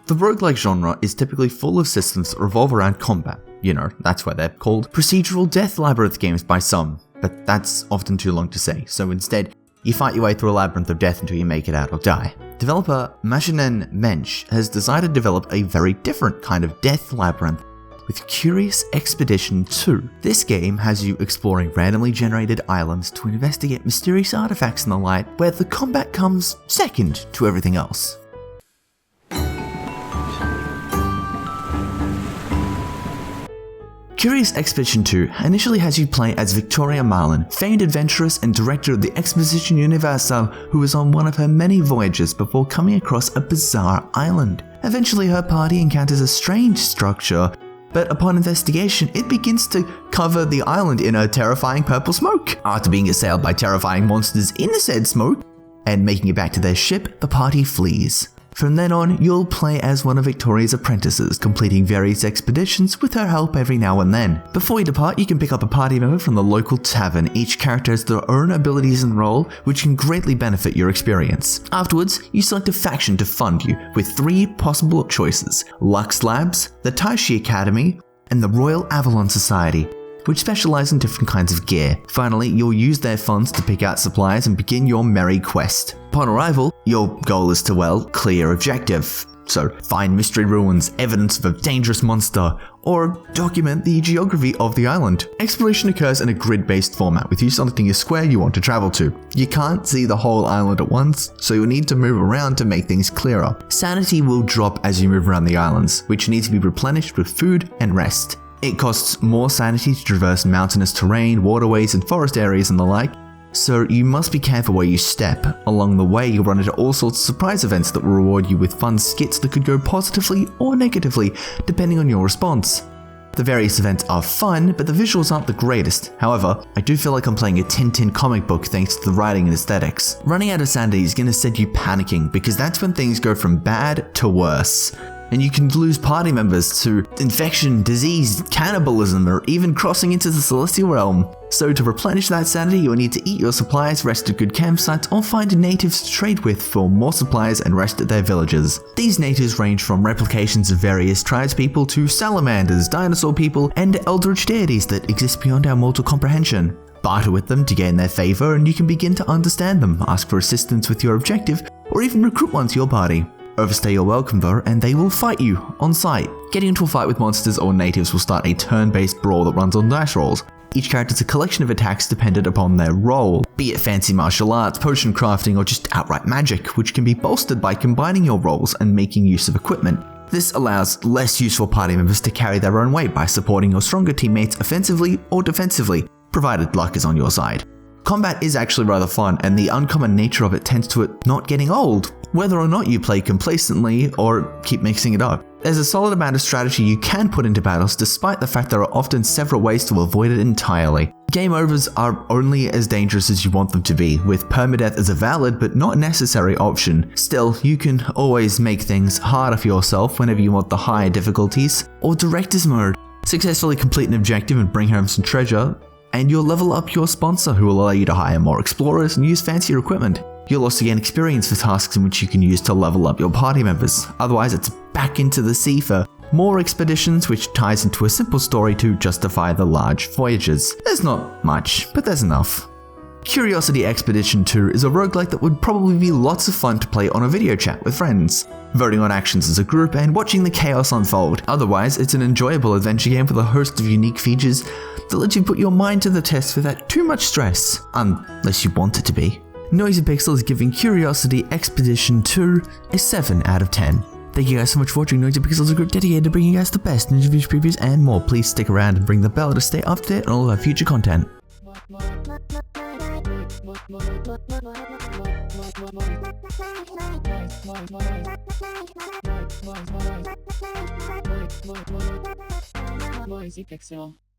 The roguelike genre is typically full of systems that revolve around combat. You know, that's why they're called procedural death labyrinth games by some, but that's often too long to say, so instead, you fight your way through a labyrinth of death until you make it out or die. Developer Machinen Mensch has decided to develop a very different kind of death labyrinth with Curious Expedition 2. This game has you exploring randomly generated islands to investigate mysterious artifacts in the light, where the combat comes second to everything else. Curious Expedition 2 initially has you play as Victoria Marlin, famed adventuress and director of the Expedition Universelle, who was on one of her many voyages before coming across a bizarre island. Eventually her party encounters a strange structure, but upon investigation it begins to cover the island in a terrifying purple smoke. After being assailed by terrifying monsters in the said smoke, and making it back to their ship, the party flees. From then on, you'll play as one of Victoria's apprentices, completing various expeditions with her help every now and then. Before you depart, you can pick up a party member from the local tavern. Each character has their own abilities and role, which can greatly benefit your experience. Afterwards, you select a faction to fund you, with 3 possible choices: Lux Labs, the Taishi Academy, and the Royal Avalon Society, which specialize in different kinds of gear. Finally, you'll use their funds to pick out supplies and begin your merry quest. Upon arrival, your goal is to, well, clear objective. So, find mystery ruins, evidence of a dangerous monster, or document the geography of the island. Exploration occurs in a grid-based format, with you selecting a square you want to travel to. You can't see the whole island at once, so you'll need to move around to make things clearer. Sanity will drop as you move around the islands, which needs to be replenished with food and rest. It costs more sanity to traverse mountainous terrain, waterways and forest areas and the like, so you must be careful where you step. Along the way, you'll run into all sorts of surprise events that will reward you with fun skits that could go positively or negatively, depending on your response. The various events are fun, but the visuals aren't the greatest. However, I do feel like I'm playing a Tintin comic book thanks to the writing and aesthetics. Running out of sanity is going to set you panicking, because that's when things go from bad to worse. And you can lose party members to infection, disease, cannibalism, or even crossing into the celestial realm. So to replenish that sanity, you'll need to eat your supplies, rest at good campsites, or find natives to trade with for more supplies and rest at their villages. These natives range from replications of various tribespeople to salamanders, dinosaur people, and eldritch deities that exist beyond our mortal comprehension. Barter with them to gain their favor, and you can begin to understand them, ask for assistance with your objective, or even recruit one to your party. Overstay your welcome though, and they will fight you on sight. Getting into a fight with monsters or natives will start a turn-based brawl that runs on dice rolls. Each character is a collection of attacks dependent upon their role, be it fancy martial arts, potion crafting, or just outright magic, which can be bolstered by combining your roles and making use of equipment. This allows less useful party members to carry their own weight by supporting your stronger teammates offensively or defensively, provided luck is on your side. Combat is actually rather fun, and the uncommon nature of it tends to it not getting old, whether or not you play complacently or keep mixing it up. There's a solid amount of strategy you can put into battles, despite the fact there are often several ways to avoid it entirely. Game overs are only as dangerous as you want them to be, with permadeath as a valid but not necessary option. Still, you can always make things harder for yourself whenever you want the higher difficulties, or director's mode. Successfully complete an objective and bring home some treasure, and you'll level up your sponsor, who will allow you to hire more explorers and use fancier equipment. You'll also gain experience for tasks in which you can use to level up your party members. Otherwise, it's back into the sea for more expeditions, which ties into a simple story to justify the large voyages. There's not much, but there's enough. Curiosity Expedition 2 is a roguelike that would probably be lots of fun to play on a video chat with friends, voting on actions as a group and watching the chaos unfold. Otherwise, it's an enjoyable adventure game with a host of unique features that let you put your mind to the test without too much stress, unless you want it to be. Noisy Pixel is giving Curiosity Expedition 2 a 7 out of 10. Thank you guys so much for watching. Noisy Pixel is a group dedicated to bringing you guys the best interviews, previews, and more. Please stick around and ring the bell to stay up to date on all of our future content. Noisy Pixel.